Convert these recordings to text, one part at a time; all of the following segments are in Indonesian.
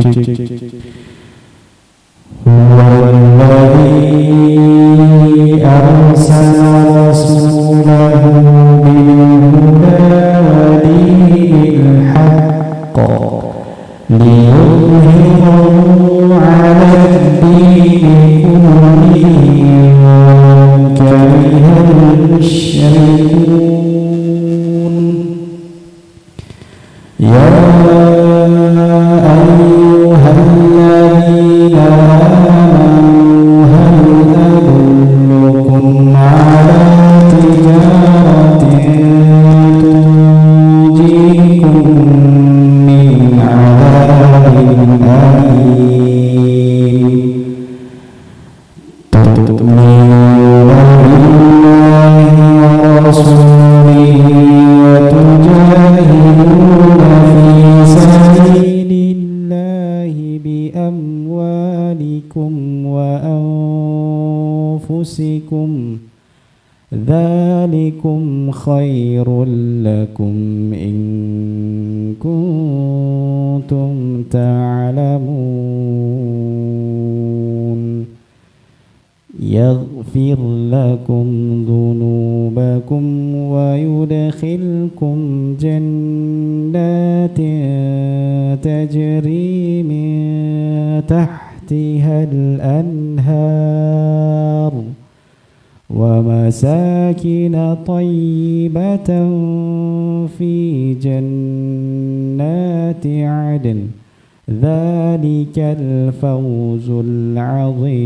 هو الذي أرسل رسوله بالهدى ودين الحق ليظهره على الدين كله ولو كره المشركون يا أيها الذين آمنوا هل أدلكم على تجارة تنجيكم من عذاب أليم تؤمنون بالله ورسوله وتجاهدون في سبيل الله بأموالكم وأنفسكم ذلكم خير لكم إن كنتم تعلمون يغفر لكم ذنوبكم ويدخلكم جنات تجري من تحتها الأنهار ومساكن طيبة في جنات عدن ذلك الفوز العظيم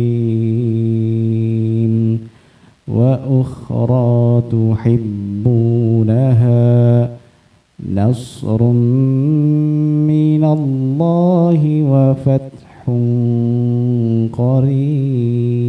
وأخرى تحبونها نصر من الله وفتح قريب.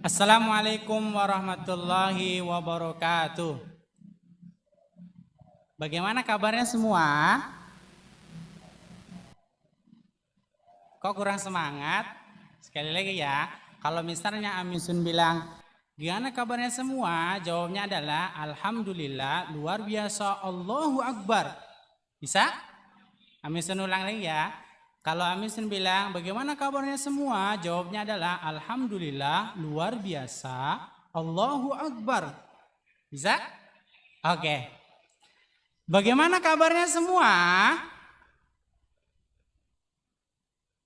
Assalamualaikum warahmatullahi wabarakatuh. Bagaimana kabarnya semua? Kok kurang semangat? Sekali lagi ya, kalau misalnya Aminsun bilang, gimana kabarnya semua? Jawabnya adalah, Alhamdulillah, luar biasa, Allahu Akbar. Bisa? Aminsun ulang lagi ya. Kalau Aminsun bilang, bagaimana kabarnya semua? Jawabnya adalah, Alhamdulillah, luar biasa, Allahu Akbar. Bisa? Oke. Bagaimana kabarnya semua?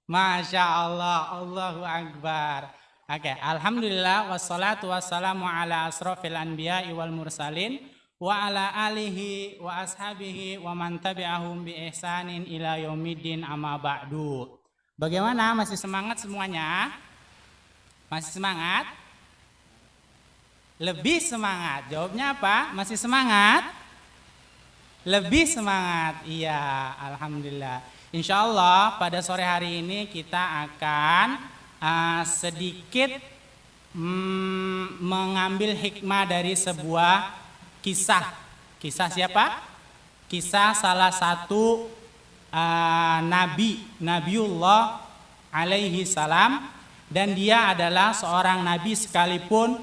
Masya Allah, Allahu Akbar. Oke, Alhamdulillah, wassalatu wassalamu ala asrofil anbiya wal mursalin, wa ala alihi wa ashabihi wa man tabi'ahum bi ihsanin ila yaumiddin amma ba'du. Bagaimana? Masih semangat semuanya? Masih semangat? Lebih semangat. Jawabnya apa? Masih semangat? Lebih semangat. Iya, alhamdulillah. Insya Allah pada sore hari ini kita akan sedikit mengambil hikmah dari sebuah kisah. Kisah siapa? Kisah salah satu Nabiullah alaihi salam, dan dia adalah seorang nabi sekalipun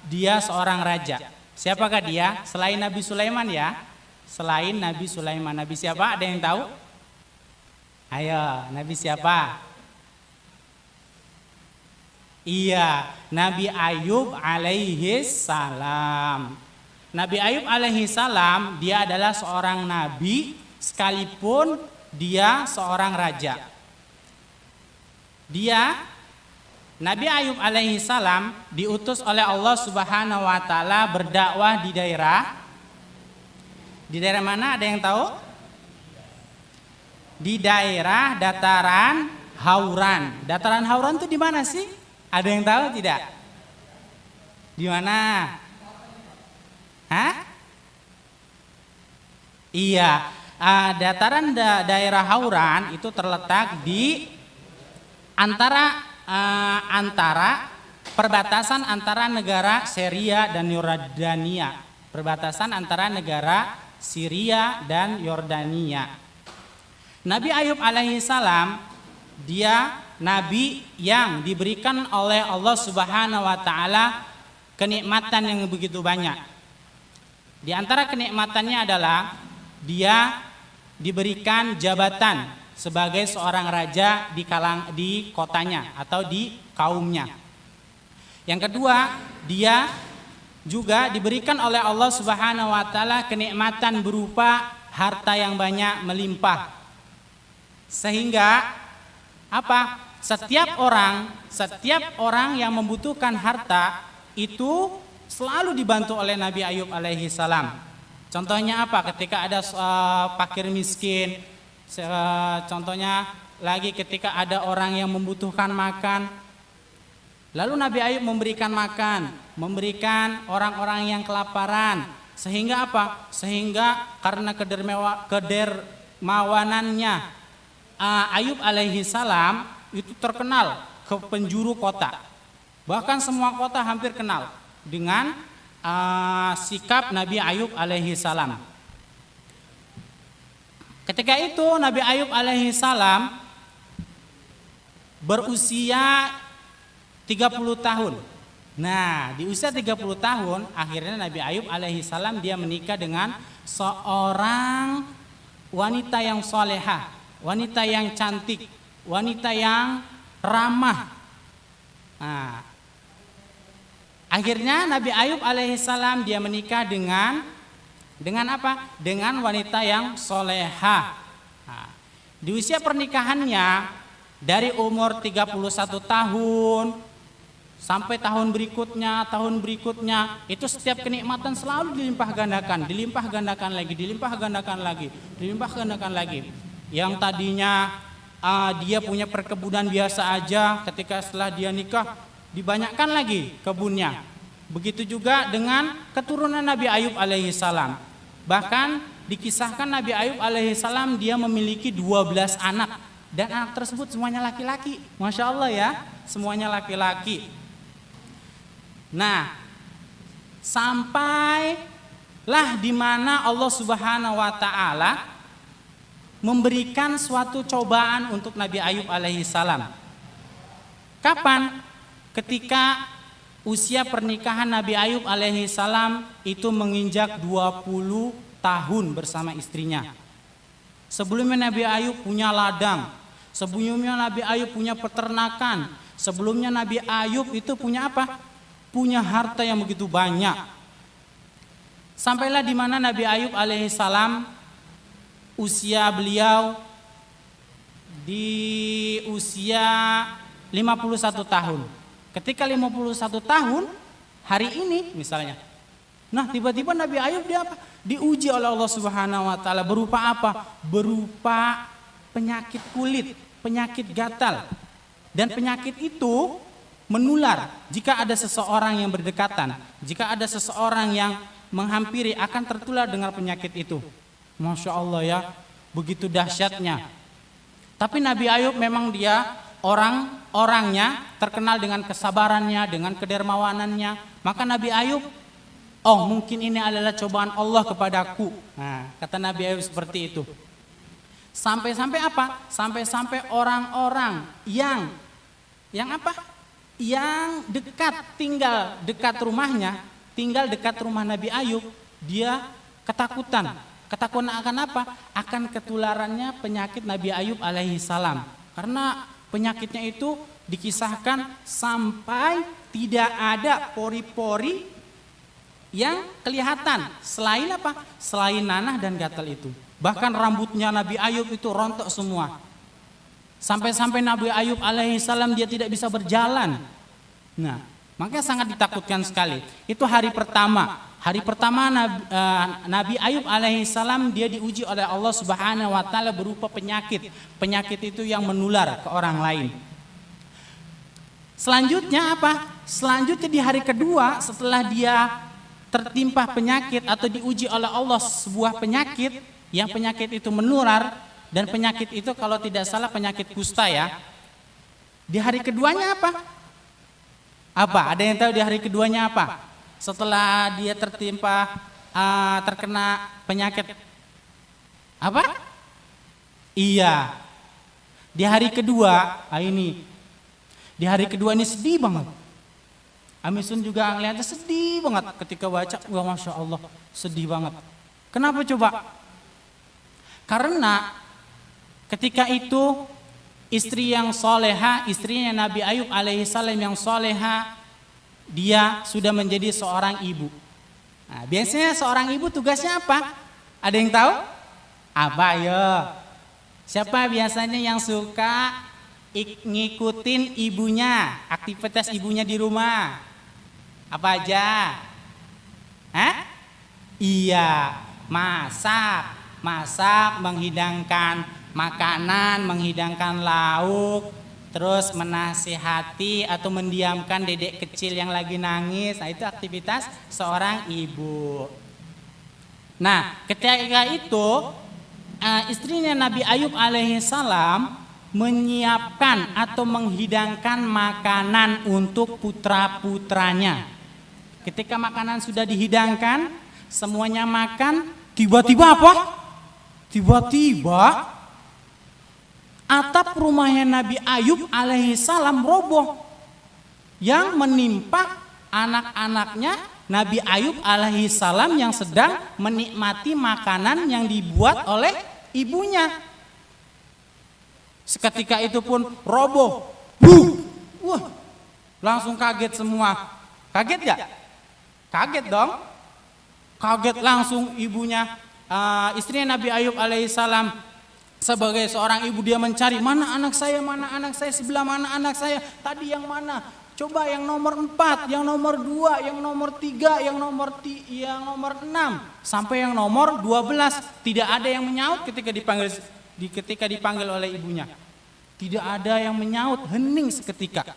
dia seorang raja. Siapakah dia? Selain Nabi Sulaiman ya. Selain Nabi Sulaiman. Nabi siapa? Ada yang tahu? Ayo, Nabi siapa? Iya, Nabi Ayub alaihi salam. Nabi Ayub alaihi salam dia adalah seorang nabi sekalipun dia seorang raja. Nabi Ayub alaihi salam diutus oleh Allah Subhanahu wa taala berdakwah di daerah mana, ada yang tahu? Di daerah dataran Hauran. Dataran Hauran itu di mana sih? Ada yang tahu tidak? Di mana? Hah? Iya, dataran daerah Hauran itu terletak di antara perbatasan antara negara Syria dan Yordania. Perbatasan antara negara Syria dan Yordania. Nabi Ayub alaihi salam dia nabi yang diberikan oleh Allah Subhanahu wa taala kenikmatan yang begitu banyak. Di antara kenikmatannya adalah dia diberikan jabatan sebagai seorang raja di kotanya atau di kaumnya. Yang kedua, dia juga diberikan oleh Allah Subhanahu wa taala kenikmatan berupa harta yang banyak melimpah. Sehingga apa? Setiap orang yang membutuhkan harta itu selalu dibantu oleh Nabi Ayub alaihi salam. Contohnya apa? Ketika ada fakir miskin, contohnya lagi ketika ada orang yang membutuhkan makan, lalu Nabi Ayub memberikan makan, memberikan orang-orang yang kelaparan. Sehingga apa? Sehingga karena kedermawanannya Ayub alaihi salam itu terkenal ke penjuru kota. Bahkan semua kota hampir kenal dengan sikap Nabi Ayub alaihi salam. Ketika itu Nabi Ayub alaihi salam berusia 30 tahun. Nah, di usia 30 tahun akhirnya Nabi Ayub alaihi salam dia menikah dengan seorang wanita yang solehah, wanita yang cantik, wanita yang ramah. Nah, akhirnya Nabi Ayub alaihissalam dia menikah dengan apa? Dengan wanita yang solehah. Nah, di usia pernikahannya dari umur 31 tahun sampai tahun berikutnya itu setiap kenikmatan selalu dilimpah gandakan lagi. Yang tadinya dia punya perkebunan biasa aja, ketika setelah dia nikah dibanyakkan lagi kebunnya. Begitu juga dengan keturunan Nabi Ayub alaihi salam. Bahkan dikisahkan Nabi Ayub alaihi salam dia memiliki 12 anak. Dan anak tersebut semuanya laki-laki. Masya Allah ya, semuanya laki-laki. Nah, sampailah di mana Allah Subhanahu wa taala memberikan suatu cobaan untuk Nabi Ayub alaihi salam. Kapan? Ketika usia pernikahan Nabi Ayub alaihi salam itu menginjak 20 tahun bersama istrinya. Sebelumnya Nabi Ayub punya ladang, sebelumnya Nabi Ayub punya peternakan, sebelumnya Nabi Ayub itu punya apa? Punya harta yang begitu banyak. Sampailah di mana Nabi Ayub alaihi salam usia beliau di usia 51 tahun. Ketika 51 tahun hari ini misalnya. Nah, tiba-tiba Nabi Ayub dia apa? Diuji oleh Allah Subhanahu wa taala berupa apa? Berupa penyakit kulit, penyakit gatal. Dan penyakit itu menular jika ada seseorang yang berdekatan, jika ada seseorang yang menghampiri akan tertular dengan penyakit itu. Masya Allah ya, begitu dahsyatnya. Tapi Nabi Ayub memang dia orangnya terkenal dengan kesabarannya, dengan kedermawanannya. Maka Nabi Ayub, oh mungkin ini adalah cobaan Allah kepadaku. Nah, kata Nabi Ayub seperti itu. Sampai-sampai apa? Sampai-sampai orang-orang yang apa? Yang tinggal dekat rumahnya, tinggal dekat rumah Nabi Ayub, dia ketakutan. Ketakutan akan apa? Akan ketularannya penyakit Nabi Ayub alaihi salam. Karena penyakitnya itu dikisahkan sampai tidak ada pori-pori yang kelihatan selain apa? Selain nanah dan gatal itu. Bahkan rambutnya Nabi Ayub itu rontok semua. Sampai-sampai Nabi Ayub alaihissalam dia tidak bisa berjalan. Nah, makanya sangat ditakutkan sekali. Itu hari pertama. Hari pertama Nabi Ayub alaihissalam dia diuji oleh Allah Subhanahu wa taala berupa penyakit. Penyakit itu yang menular ke orang lain. Selanjutnya apa? Selanjutnya di hari kedua setelah dia tertimpa penyakit atau diuji oleh Allah sebuah penyakit, yang penyakit itu menular, dan penyakit itu kalau tidak salah penyakit kusta ya. Di hari keduanya apa? Apa? Ada yang tahu di hari keduanya apa? Setelah dia terkena penyakit apa? Iya. Di hari kedua, di hari kedua ini sedih banget. Amisun juga ngeliatnya sedih banget ketika baca, wah Masya Allah sedih banget. Kenapa coba? Karena ketika itu istri yang soleha, istrinya Nabi Ayub alaihissalam yang soleha, dia sudah menjadi seorang ibu. Nah, biasanya seorang ibu tugasnya apa? Ada yang tahu? Apa ya? Siapa biasanya yang suka ngikutin ibunya, aktivitas ibunya di rumah? Apa aja? Hah? Iya, masak, menghidangkan makanan, menghidangkan lauk, terus menasihati atau mendiamkan dedek kecil yang lagi nangis. Nah, itu aktivitas seorang ibu. Nah, ketika itu istrinya Nabi Ayub alaihissalam menyiapkan atau menghidangkan makanan untuk putra-putranya. Ketika makanan sudah dihidangkan, semuanya makan, tiba-tiba apa? Tiba-tiba atap rumahnya Nabi Ayub alaihissalam roboh, yang menimpa anak-anaknya Nabi Ayub alaihissalam yang sedang menikmati makanan yang dibuat oleh ibunya. Seketika itu pun roboh. Wah, langsung kaget semua. Kaget gak? Kaget dong. Kaget langsung ibunya, istrinya Nabi Ayub alaihissalam. Sebagai seorang ibu dia mencari, mana anak saya, sebelah mana anak saya, tadi yang mana? Coba yang nomor 4, yang nomor 2, yang nomor 3, yang nomor 6, sampai yang nomor 12. Tidak ada yang menyaut ketika dipanggil oleh ibunya. Tidak ada yang menyaut, hening seketika.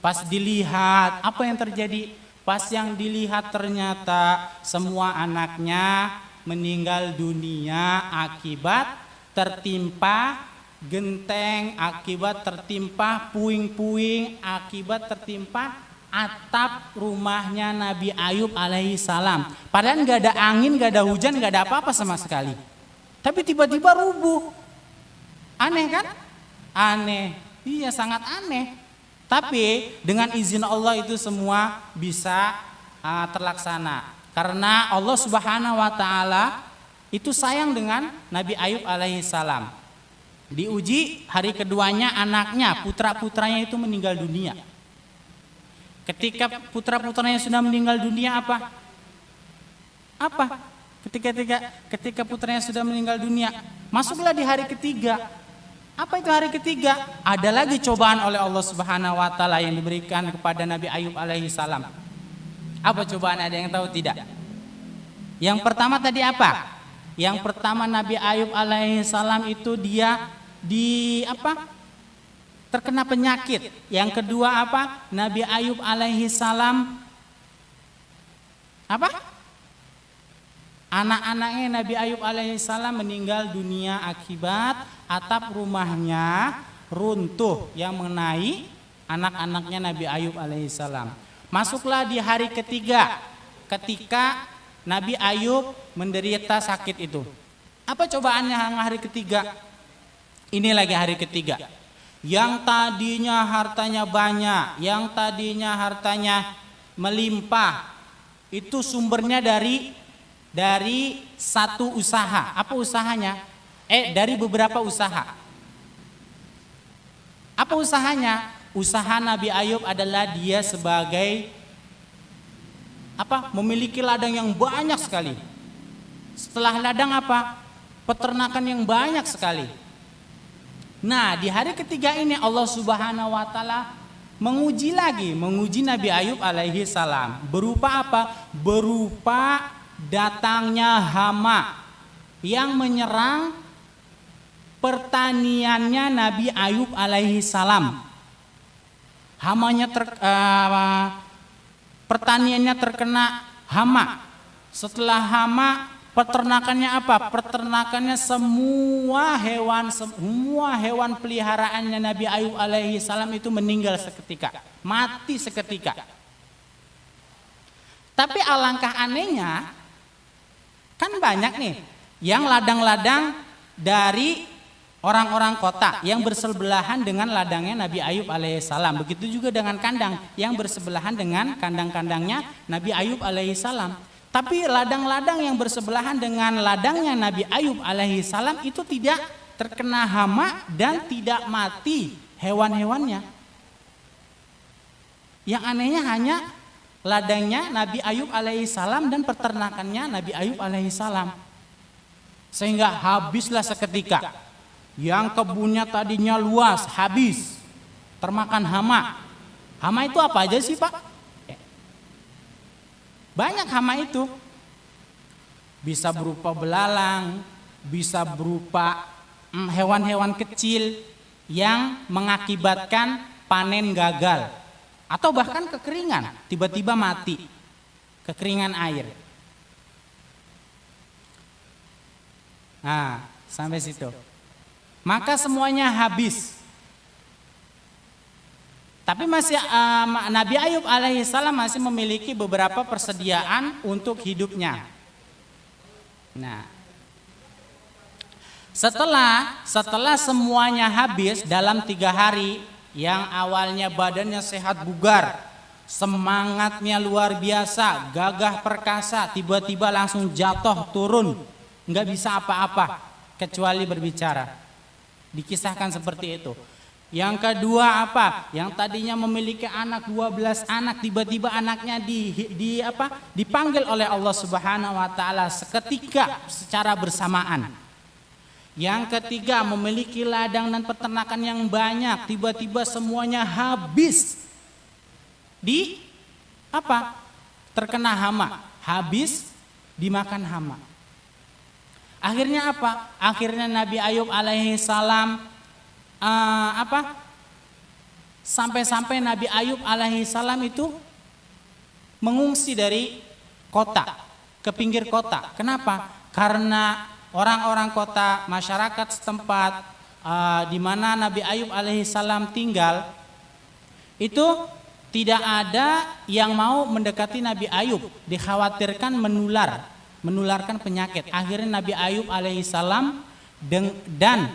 Pas dilihat, apa yang terjadi? Pas yang dilihat ternyata semua anaknya meninggal dunia akibat tertimpa genteng, akibat tertimpa puing-puing, akibat tertimpa atap rumahnya Nabi Ayub alaihissalam. Padahal gak ada angin, gak ada hujan, gak ada apa-apa sama sekali. Tapi tiba-tiba rubuh. Aneh kan? Aneh. Iya, sangat aneh. Tapi dengan izin Allah itu semua bisa terlaksana. Karena Allah Subhanahu wa taala itu sayang dengan Nabi Ayub alaihissalam. Diuji hari keduanya anaknya, putra-putranya itu meninggal dunia. Ketika putra-putranya sudah meninggal dunia apa? Ketika putranya sudah meninggal dunia, masuklah di hari ketiga. Apa itu hari ketiga? Ada lagi cobaan oleh Allah Subhanahu wa taala yang diberikan kepada Nabi Ayub alaihissalam. Apa cobaan, ada yang tahu tidak? Yang pertama tadi apa? Yang pertama Nabi Ayub alaihissalam itu dia terkena penyakit. Yang kedua apa? Nabi Ayub alaihissalam anak-anaknya Nabi Ayub alaihissalam meninggal dunia akibat atap rumahnya runtuh yang mengenai anak-anaknya Nabi Ayub alaihissalam. Masuklah di hari ketiga ketika Nabi Ayub menderita sakit itu. Apa cobaannya hari ketiga? Ini lagi hari ketiga. Yang tadinya hartanya banyak, yang tadinya hartanya melimpah, itu sumbernya dari satu usaha. Apa usahanya? Dari beberapa usaha. Apa usahanya? usaha Nabi Ayub adalah dia sebagai memiliki ladang yang banyak sekali. Setelah ladang peternakan yang banyak sekali. Nah, di hari ketiga ini Allah Subhanahu wa taala menguji Nabi Ayub alaihi salam. Berupa Berupa datangnya hama yang menyerang pertaniannya Nabi Ayub alaihi salam. Pertaniannya terkena hama. Setelah hama, peternakannya Peternakannya semua hewan peliharaannya Nabi Ayub alaihi salam itu meninggal seketika, mati seketika. Tapi alangkah anehnya, kan banyak nih yang ladang-ladang dari orang-orang kota yang bersebelahan dengan ladangnya Nabi Ayub alaihissalam. Begitu juga dengan kandang yang bersebelahan dengan kandang-kandangnya Nabi Ayub alaihissalam. Tapi ladang-ladang yang bersebelahan dengan ladangnya Nabi Ayub alaihissalam itu tidak terkena hama dan tidak mati hewan-hewannya. Yang anehnya hanya ladangnya Nabi Ayub alaihissalam dan peternakannya Nabi Ayub alaihissalam. Sehingga habislah seketika. Yang kebunnya tadinya luas, habis, termakan hama. Hama itu apa aja sih, Pak? Banyak hama itu. Bisa berupa belalang, bisa berupa hewan-hewan kecil yang mengakibatkan panen gagal. Atau bahkan kekeringan, tiba-tiba mati. Kekeringan air. Nah, sampai situ. Maka semuanya habis. Tapi masih Nabi Ayub alaihissalam masih memiliki beberapa persediaan untuk hidupnya. Nah, setelah semuanya habis dalam 3 hari, yang awalnya badannya sehat bugar, semangatnya luar biasa, gagah perkasa, tiba-tiba langsung jatuh turun, nggak bisa apa-apa kecuali berbicara. Dikisahkan seperti itu. Yang kedua yang tadinya memiliki anak 12 anak, tiba-tiba anaknya dipanggil oleh Allah Subhanahu wa taala seketika secara bersamaan. Yang ketiga memiliki ladang dan peternakan yang banyak, tiba-tiba semuanya habis. Terkena hama, habis dimakan hama. Akhirnya Akhirnya Nabi Ayub alaihi salam sampai-sampai Nabi Ayub alaihi salam itu mengungsi dari kota ke pinggir kota. Kenapa? Karena orang-orang kota, masyarakat setempat di mana Nabi Ayub alaihi salam tinggal itu tidak ada yang mau mendekati Nabi Ayub, dikhawatirkan menularkan penyakit. Akhirnya Nabi Ayub alaihissalam dan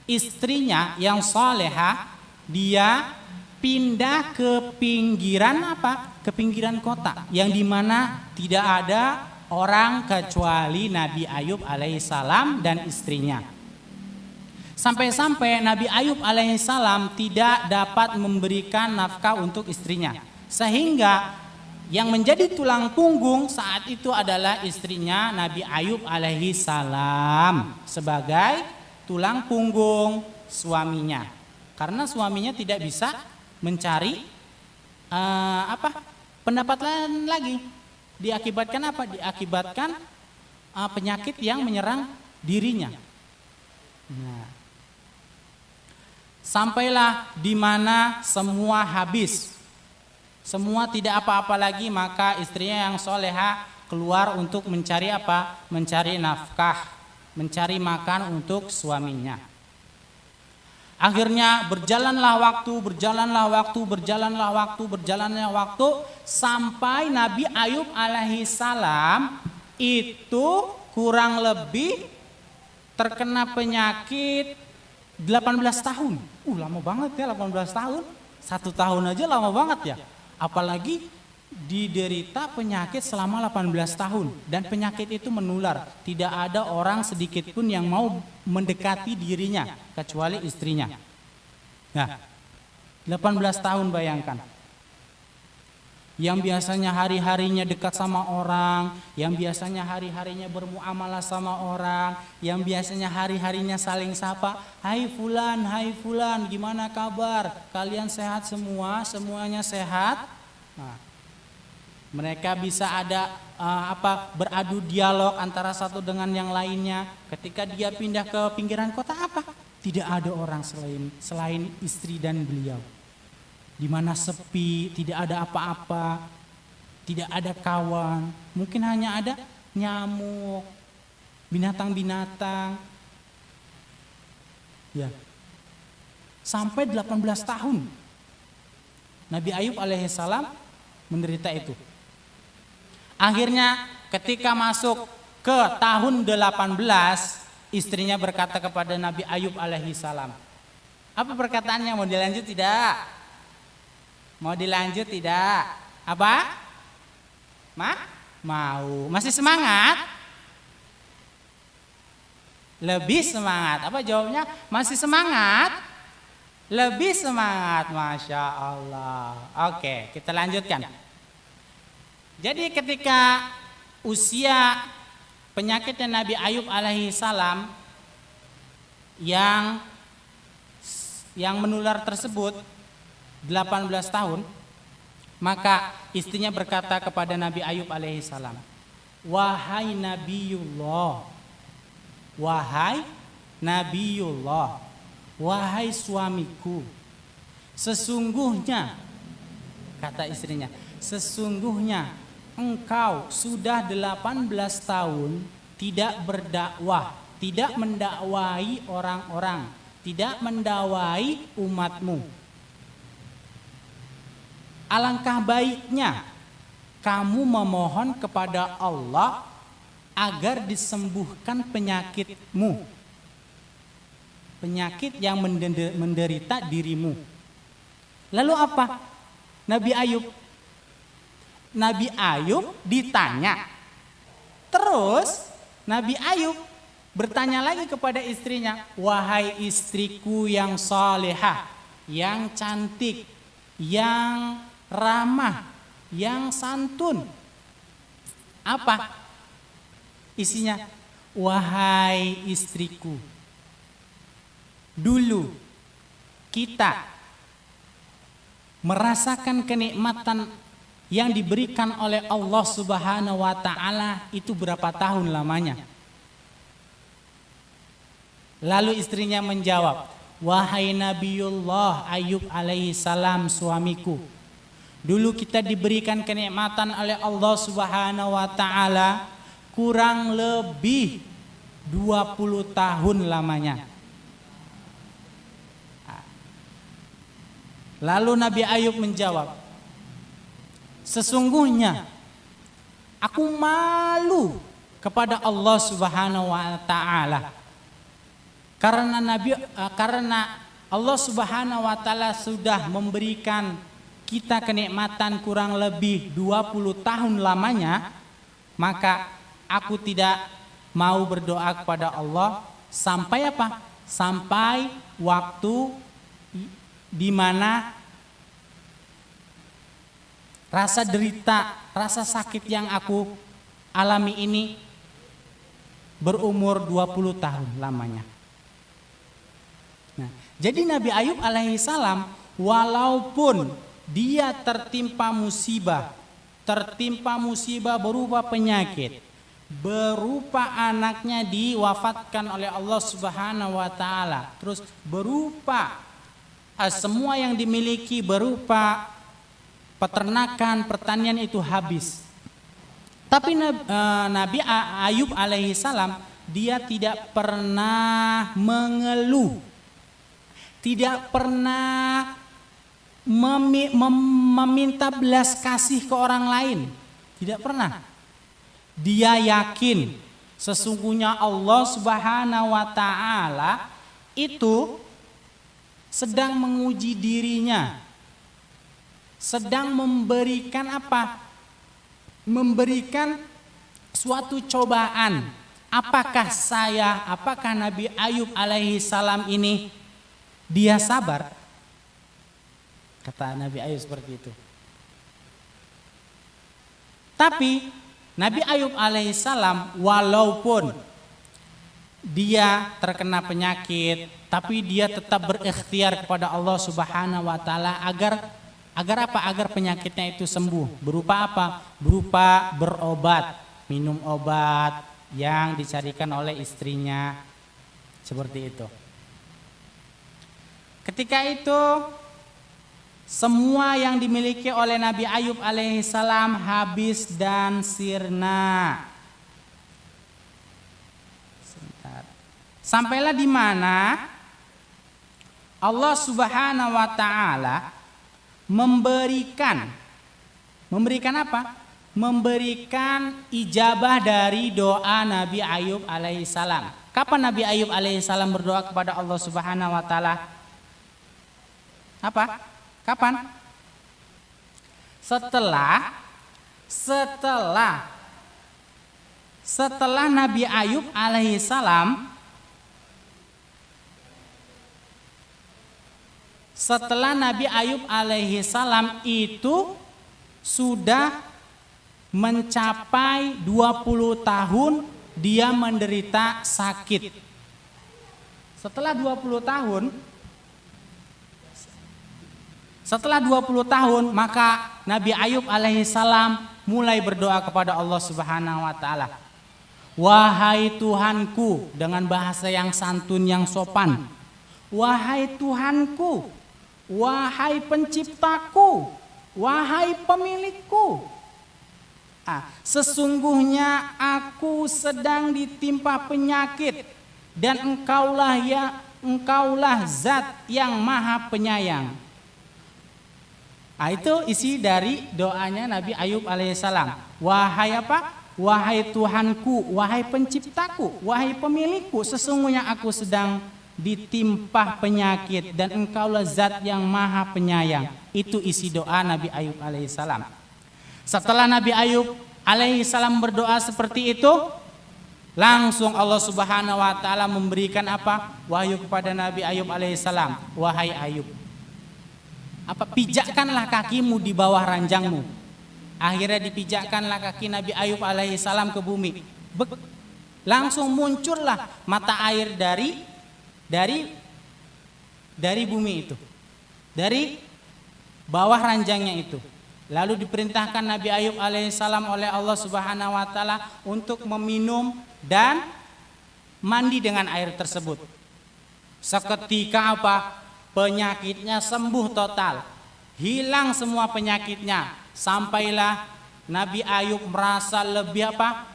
istrinya yang salehah, dia pindah ke pinggiran ke pinggiran kota yang dimana tidak ada orang kecuali Nabi Ayub alaihissalam dan istrinya. Sampai-sampai Nabi Ayub alaihissalam tidak dapat memberikan nafkah untuk istrinya, sehingga yang menjadi tulang punggung saat itu adalah istrinya Nabi Ayub alaihi salam sebagai tulang punggung suaminya. Karena suaminya tidak bisa mencari pendapatan lagi. Diakibatkan Diakibatkan penyakit yang menyerang dirinya. Nah, sampailah di mana semua habis. Semua tidak apa-apa lagi, maka istrinya yang soleha keluar untuk mencari mencari nafkah, mencari makan untuk suaminya. Akhirnya berjalanlah waktu sampai Nabi Ayub alaihi salam itu kurang lebih terkena penyakit 18 tahun. Lama banget ya 18 tahun. 1 tahun aja lama banget ya. Apalagi diderita penyakit selama 18 tahun. Dan penyakit itu menular. Tidak ada orang sedikit pun yang mau mendekati dirinya kecuali istrinya. Nah, 18 tahun bayangkan. Yang biasanya hari-harinya dekat sama orang, yang biasanya hari-harinya bermuamalah sama orang, yang biasanya hari-harinya saling sapa, hai fulan, gimana kabar? Kalian sehat semua? Semuanya sehat? Nah, mereka bisa ada beradu dialog antara satu dengan yang lainnya. Ketika dia pindah ke pinggiran kota tidak ada orang selain istri dan beliau. Di mana sepi, tidak ada apa-apa, tidak ada kawan, mungkin hanya ada nyamuk, binatang-binatang. Ya. Sampai 18 tahun Nabi Ayub alaihissalam menderita itu. Akhirnya ketika masuk ke tahun 18, istrinya berkata kepada Nabi Ayub alaihissalam. Apa perkataannya? Mau dilanjut tidak? Mau dilanjut tidak? Apa? Mau. Masih semangat? Lebih semangat. Apa jawabnya? Masih semangat? Lebih semangat. Masya Allah. Oke, kita lanjutkan. Jadi ketika usia penyakitnya Nabi Ayub alaihissalam yang menular tersebut 18 tahun, maka istrinya berkata kepada Nabi Ayub alaihissalam, wahai Nabiullah, wahai suamiku, sesungguhnya, kata istrinya, sesungguhnya engkau sudah 18 tahun tidak berdakwah, tidak mendakwai orang-orang, tidak mendakwai umatmu. Alangkah baiknya kamu memohon kepada Allah agar disembuhkan penyakitmu, penyakit yang menderita dirimu. Lalu apa? Nabi Ayub ditanya. Terus Nabi Ayub bertanya lagi kepada istrinya, wahai istriku yang salehah, yang cantik, yang ramah, yang santun. Apa isinya? Wahai istriku, dulu kita merasakan kenikmatan yang diberikan oleh Allah Subhanahu wa taala itu berapa tahun lamanya? Lalu istrinya menjawab, wahai Nabiullah Ayub alaihissalam suamiku, dulu kita diberikan kenikmatan oleh Allah Subhanahu wa taala kurang lebih 20 tahun lamanya. Lalu Nabi Ayub menjawab, sesungguhnya aku malu kepada Allah Subhanahu wa taala karena Allah Subhanahu wa taala sudah memberikan kita kenikmatan kurang lebih 20 tahun lamanya, maka aku tidak mau berdoa kepada Allah sampai apa? Sampai waktu di mana rasa derita, rasa sakit yang aku alami ini berumur 20 tahun lamanya. Nah, jadi Nabi Ayub alaihissalam walaupun dia tertimpa musibah berupa penyakit, berupa anaknya diwafatkan oleh Allah Subhanahu wa taala, terus berupa semua yang dimiliki berupa peternakan, pertanian itu habis. Tapi Nabi Ayub alaihissalam dia tidak pernah mengeluh, tidak pernah meminta belas kasih ke orang lain, tidak pernah. Dia yakin sesungguhnya Allah Subhanahu wa taala itu sedang menguji dirinya, sedang memberikan apa? Memberikan suatu cobaan. Apakah Nabi Ayub alaihissalam ini dia sabar? Kata Nabi Ayub seperti itu. Tapi Nabi Ayub alaihissalam walaupun dia terkena penyakit, tapi dia tetap berikhtiar kepada Allah Subhanahu wa taala agar apa? Agar penyakitnya itu sembuh. Berupa apa? Berupa berobat, minum obat yang dicarikan oleh istrinya. Seperti itu. Ketika itu semua yang dimiliki oleh Nabi Ayub alaihissalam habis dan sirna. Sampailah di mana Allah Subhanahu wa taala memberikan apa? Memberikan ijabah dari doa Nabi Ayub alaihissalam. Kapan Nabi Ayub alaihissalam berdoa kepada Allah Subhanahu wa taala? Apa? Kapan? Setelah Nabi Ayub alaihissalam itu sudah mencapai 20 tahun dia menderita sakit. Setelah 20 tahun maka Nabi Ayub alaihissalam mulai berdoa kepada Allah Subhanahu wa taala. Wahai Tuhanku, dengan bahasa yang santun yang sopan. Wahai Tuhanku, wahai penciptaku, wahai pemilikku. Sesungguhnya aku sedang ditimpa penyakit dan engkaulah zat yang maha penyayang. Itu isi dari doanya Nabi Ayub alaihissalam. Wahai apa? Wahai Tuhanku, wahai penciptaku, wahai pemilikku, sesungguhnya aku sedang ditimpa penyakit dan engkaulah zat yang maha penyayang. Itu isi doa Nabi Ayub alaihissalam. Setelah Nabi Ayub alaihissalam berdoa seperti itu, langsung Allah Subhanahu wa taala memberikan apa? Wahyu kepada Nabi Ayub alaihissalam. Wahai Ayub, pijakkanlah kakimu di bawah ranjangmu. Akhirnya dipijakkanlah kaki Nabi Ayub alaihissalam ke bumi. Langsung muncullah mata air dari bumi itu, dari bawah ranjangnya itu. Lalu diperintahkan Nabi Ayub alaihissalam oleh Allah Subhanahu wa taala untuk meminum dan mandi dengan air tersebut. Seketika apa? Penyakitnya sembuh total, hilang semua penyakitnya. Sampailah Nabi Ayub merasa lebih apa?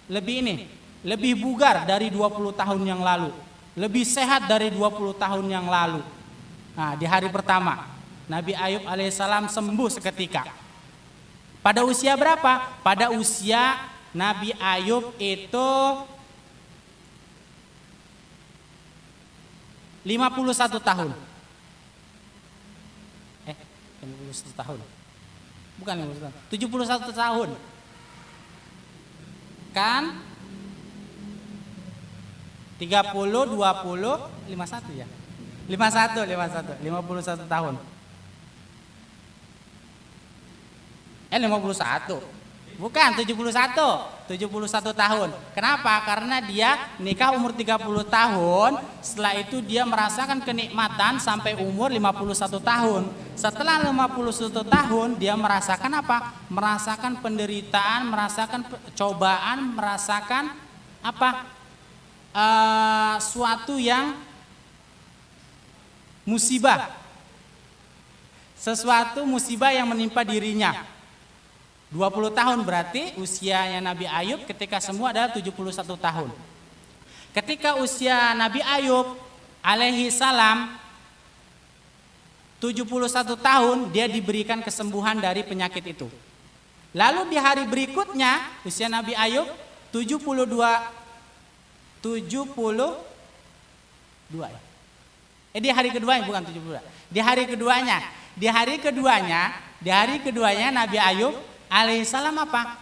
Lebih bugar dari 20 tahun yang lalu, lebih sehat dari 20 tahun yang lalu. Nah, di hari pertama Nabi Ayub alaihissalam sembuh seketika. Pada usia berapa? Pada usia Nabi Ayub itu 51 tahun. 51 tahun. Bukan 51 tahun. 71 tahun. Kan 30, 20, 51 ya? 51 tahun. 51. Bukan 71 tahun. Kenapa? Karena dia nikah umur 30 tahun. Setelah itu dia merasakan kenikmatan sampai umur 51 tahun. Setelah 51 tahun dia merasakan apa? Merasakan penderitaan, merasakan cobaan, merasakan apa? Suatu yang musibah. Sesuatu musibah yang menimpa dirinya. 20 tahun berarti usianya Nabi Ayub ketika semua adalah 71 tahun. Ketika usia Nabi Ayub alaihi salam 71 tahun dia diberikan kesembuhan dari penyakit itu. Lalu di hari berikutnya usia Nabi Ayub 72 ya. Di hari keduanya bukan 72. Di hari keduanya Nabi Ayub alaihissalam apa?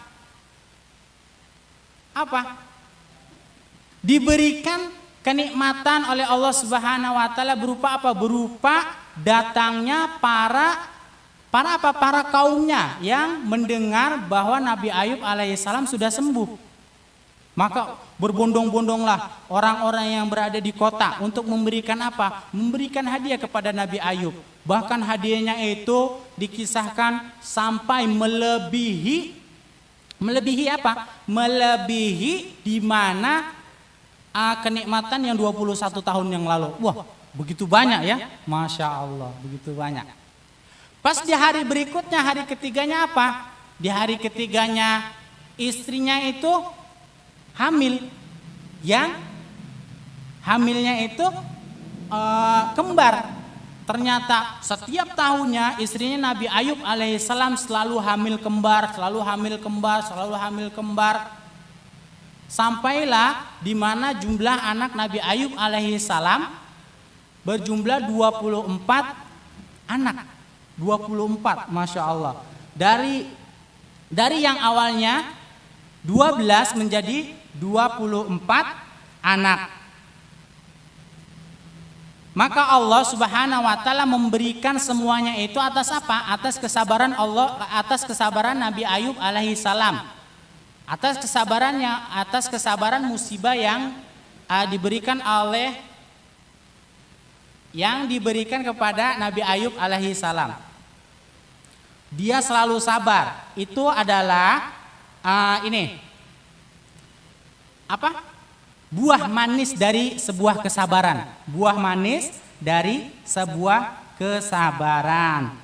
Diberikan kenikmatan oleh Allah Subhanahu wa taala berupa apa? Berupa datangnya para kaumnya yang mendengar bahwa Nabi Ayub alaihissalam sudah sembuh. Maka berbondong-bondonglah orang-orang yang berada di kota untuk memberikan apa? Memberikan hadiah kepada Nabi Ayub. Bahkan hadiahnya itu dikisahkan sampai melebihi apa? Melebihi di mana kenikmatan yang 21 tahun yang lalu. Wah, begitu banyak ya. Masya Allah, begitu banyak. Pas di hari berikutnya, hari ketiganya apa? Di hari ketiganya istrinya itu hamil, yang hamilnya itu kembar. Ternyata setiap tahunnya istrinya Nabi Ayub alaihissalam selalu hamil kembar, sampailah di mana jumlah anak Nabi Ayub alaihissalam berjumlah 24 anak. 24, Masya Allah. Dari yang awalnya 12 menjadi 24 anak. Maka Allah Subhanahu wa taala memberikan semuanya itu atas apa? Atas kesabaran Allah, atas kesabaran Nabi Ayub alaihi salam. Atas kesabaran musibah yang diberikan kepada Nabi Ayub alaihi salam. Dia selalu sabar. Itu adalah buah manis dari sebuah kesabaran. Buah manis dari sebuah kesabaran.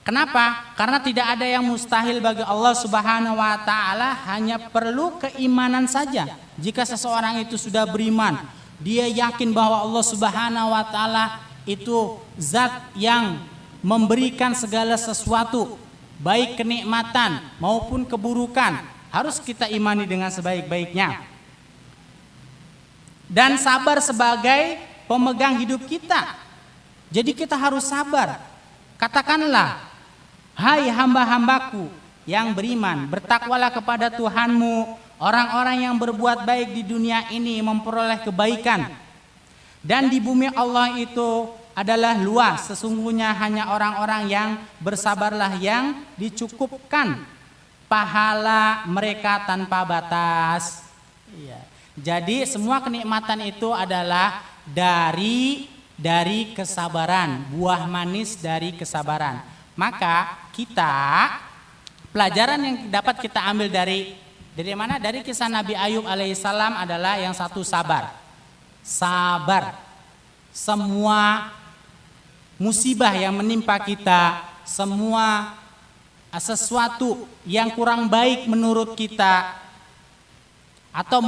Kenapa? Karena tidak ada yang mustahil bagi Allah Subhanahu wa taala, hanya perlu keimanan saja. Jika seseorang itu sudah beriman, dia yakin bahwa Allah Subhanahu wa taala itu zat yang memberikan segala sesuatu, baik kenikmatan maupun keburukan, harus kita imani dengan sebaik-baiknya. Dan sabar sebagai pemegang hidup kita. Jadi kita harus sabar. Katakanlah, hai hamba-hambaku yang beriman, bertakwalah kepada Tuhanmu. Orang-orang yang berbuat baik di dunia ini memperoleh kebaikan. Dan di bumi Allah itu adalah luas. Sesungguhnya hanya orang-orang yang bersabarlah yang dicukupkan pahala mereka tanpa batas. Iya. Jadi semua kenikmatan itu adalah dari kesabaran, buah manis dari kesabaran. Maka kita, pelajaran yang dapat kita ambil dari mana? Dari kisah Nabi Ayub alaihissalam adalah yang satu, sabar. Sabar. Semua musibah yang menimpa kita, semua sesuatu yang kurang baik menurut kita, atau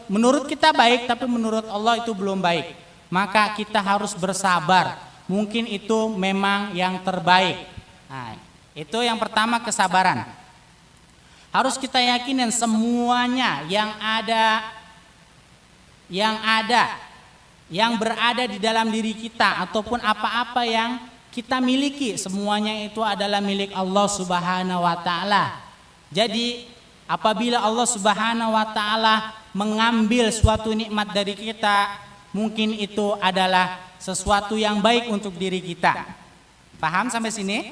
menurut kita baik tapi menurut Allah itu belum baik, maka kita harus bersabar. Mungkin itu memang yang terbaik. Nah, itu yang pertama, kesabaran. Harus kita yakinin semuanya yang berada di dalam diri kita ataupun apa-apa yang kita miliki, semuanya itu adalah milik Allah Subhanahu wa taala. Jadi apabila Allah Subhanahu wa taala mengambil suatu nikmat dari kita, mungkin itu adalah sesuatu yang baik untuk diri kita. Paham sampai sini?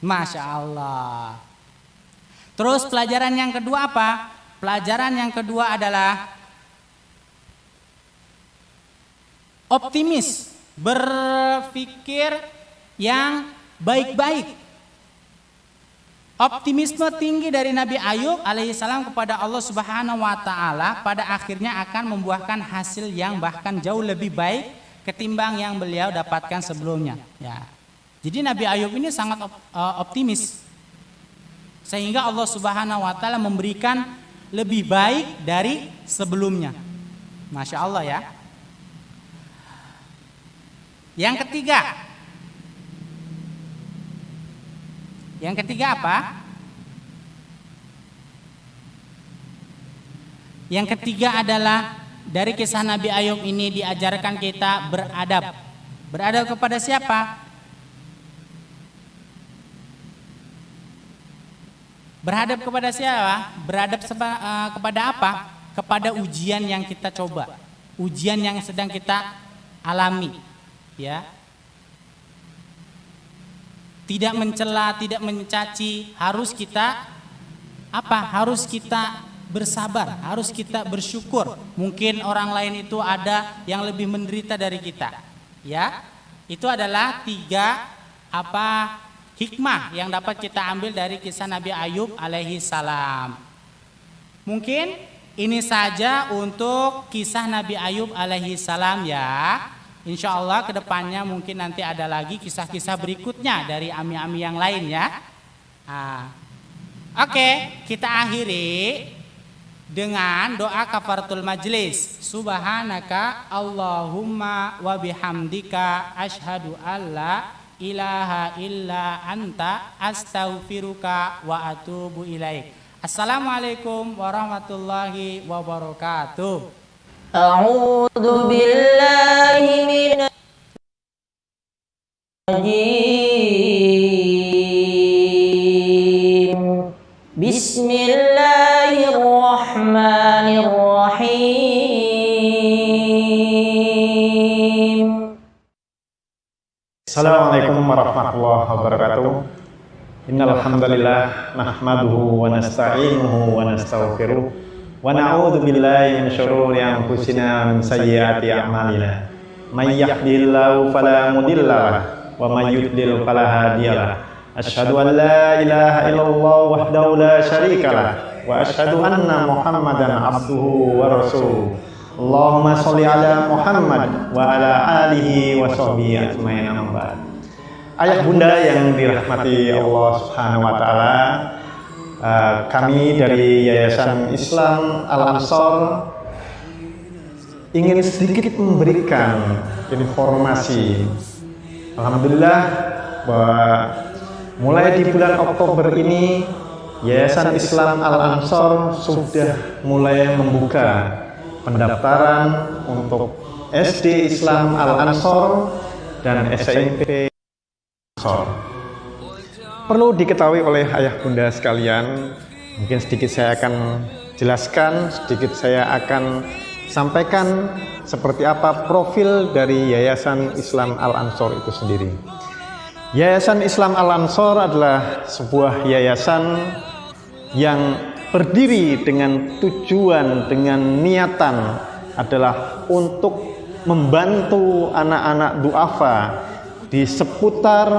Masya Allah. Terus pelajaran yang kedua apa? Pelajaran yang kedua adalah optimis, berpikir yang baik-baik. Optimisme tinggi dari Nabi Ayub alaihissalam kepada Allah Subhanahu wa taala pada akhirnya akan membuahkan hasil yang bahkan jauh lebih baik ketimbang yang beliau dapatkan sebelumnya. Ya. Jadi Nabi Ayub ini sangat optimis. Sehingga Allah Subhanahu wa taala memberikan lebih baik dari sebelumnya. Masya Allah ya. Yang ketiga apa? Yang ketiga adalah dari kisah Nabi Ayub ini diajarkan kita beradab. Beradab kepada siapa? Beradab kepada siapa? Beradab kepada apa? Kepada ujian yang kita coba, ujian yang sedang kita alami, ya. tidak mencela, tidak mencaci, harus kita harus kita bersabar, harus kita bersyukur. Mungkin orang lain itu ada yang lebih menderita dari kita. Ya, itu adalah 3 hikmah yang dapat kita ambil dari kisah Nabi Ayub alaihi salam. Mungkin ini saja untuk kisah Nabi Ayub alaihi salam ya. Insya Allah kedepannya mungkin nanti ada lagi kisah-kisah berikutnya dari ami-ami yang lain ya. Oke, kita akhiri dengan doa kafaratul majlis. Subhanaka Allahumma wa bihamdika asyhadu alla ilaha illa anta astaghfiruka wa atubu ilaik. Assalamualaikum warahmatullahi wabarakatuh. A'udzu billahi minasy Bismillahirrahmanirrahim. Assalamualaikum warahmatullahi wabarakatuh. Innal hamdalillah nahmaduhu wa nasta'inuhu wa nastaghfiruh wa na'udzu billahi min syururi anfusina wa min sayyiati a'malina. May yahdihillahu fala mudhillalah wa may yudlil fala hadiyalah. Asyhadu an la ilaha illallah wahdahu la syarikalah wa asyhadu anna Muhammadan abduhu wa rasuluh. Allahumma sholli ala Muhammad wa ala alihi wa sahbihi ajmain. Ayah bunda yang dirahmati Allah Subhanahu wa taala, kami dari Yayasan Islam Al-Ansor ingin sedikit memberikan informasi. Alhamdulillah bahwa mulai di bulan Oktober ini Yayasan Islam Al-Ansor sudah mulai membuka pendaftaran untuk SD Islam Al-Ansor dan SMP Al-Ansor. Perlu diketahui oleh ayah bunda sekalian, mungkin sedikit saya akan jelaskan, sedikit saya akan sampaikan seperti apa profil dari Yayasan Islam Al-Ansor itu sendiri. Yayasan Islam Al-Ansor adalah sebuah yayasan yang berdiri dengan tujuan, dengan niatan adalah untuk membantu anak-anak duafa di seputar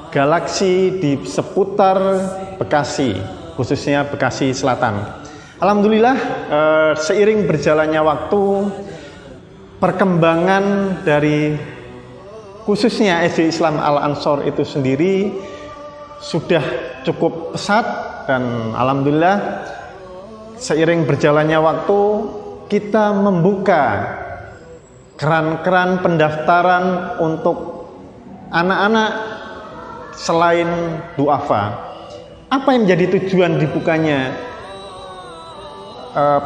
galaksi, di seputar Bekasi, khususnya Bekasi Selatan. Alhamdulillah, seiring berjalannya waktu, perkembangan dari khususnya SD Islam Al-Ansor itu sendiri sudah cukup pesat, dan alhamdulillah seiring berjalannya waktu kita membuka keran-keran pendaftaran untuk anak-anak selain duafa. Apa yang menjadi tujuan dibukanya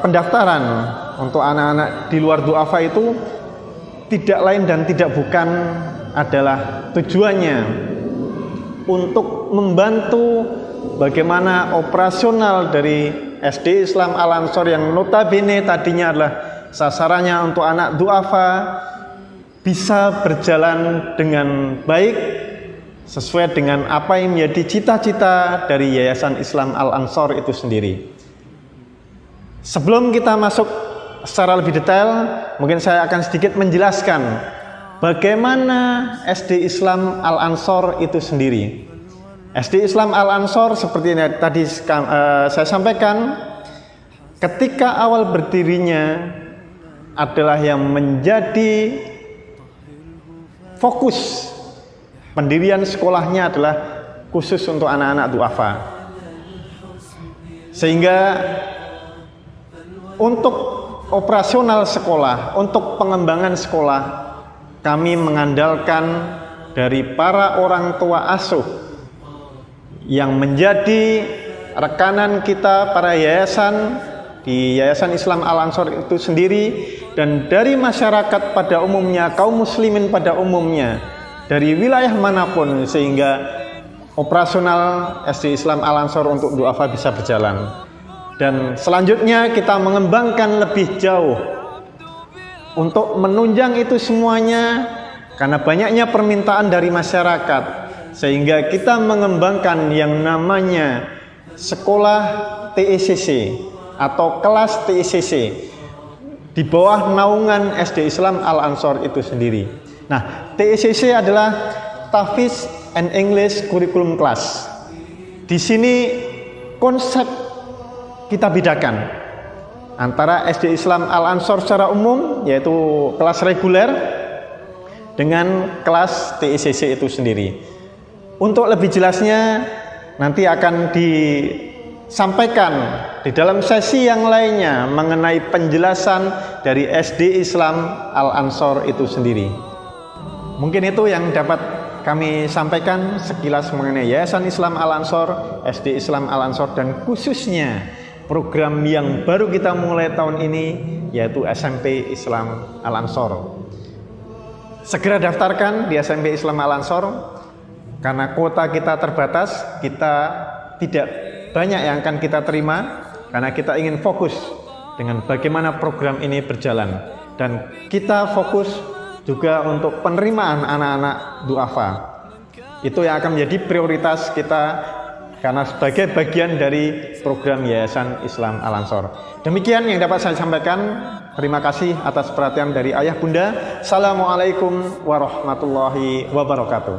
pendaftaran untuk anak-anak di luar duafa itu tidak lain dan tidak bukan adalah tujuannya untuk membantu bagaimana operasional dari SD Islam Al-Ansor yang notabene tadinya adalah sasarannya untuk anak duafa bisa berjalan dengan baik sesuai dengan apa yang menjadi cita-cita dari Yayasan Islam Al-Ansor itu sendiri. Sebelum kita masuk secara lebih detail, mungkin saya akan sedikit menjelaskan bagaimana SD Islam Al-Ansor itu sendiri. SD Islam Al-Ansor seperti yang tadi saya sampaikan, ketika awal berdirinya adalah yang menjadi fokus pendirian sekolahnya adalah khusus untuk anak-anak duafa. Sehingga untuk operasional sekolah, untuk pengembangan sekolah, kami mengandalkan dari para orang tua asuh yang menjadi rekanan kita para yayasan di Yayasan Islam Al-Ansor itu sendiri, dan dari masyarakat pada umumnya, kaum muslimin pada umumnya, dari wilayah manapun, sehingga operasional SD Islam Al-Ansor untuk duafa bisa berjalan. Dan selanjutnya kita mengembangkan lebih jauh untuk menunjang itu semuanya, karena banyaknya permintaan dari masyarakat. sehingga kita mengembangkan yang namanya sekolah TICC atau kelas TICC di bawah naungan SD Islam Al-Ansor itu sendiri. Nah, TICC adalah Tahfiz and English Curriculum Class. Di sini konsep kita bedakan antara SD Islam Al-Ansor secara umum, yaitu kelas reguler, dengan kelas TICC itu sendiri. Untuk lebih jelasnya nanti akan disampaikan di dalam sesi yang lainnya mengenai penjelasan dari SD Islam Al-Ansor itu sendiri. Mungkin itu yang dapat kami sampaikan sekilas mengenai Yayasan Islam Al-Ansor, SD Islam Al-Ansor, dan khususnya program yang baru kita mulai tahun ini, yaitu SMP Islam Al-Ansor. Segera daftarkan di SMP Islam Al-Ansor, karena kuota kita terbatas, kita tidak banyak yang akan kita terima, karena kita ingin fokus dengan bagaimana program ini berjalan. Dan kita fokus juga untuk penerimaan anak-anak duafa. Itu yang akan menjadi prioritas kita, karena sebagai bagian dari program Yayasan Islam Al-Ansor. Demikian yang dapat saya sampaikan. Terima kasih atas perhatian dari ayah bunda. Assalamualaikum warahmatullahi wabarakatuh.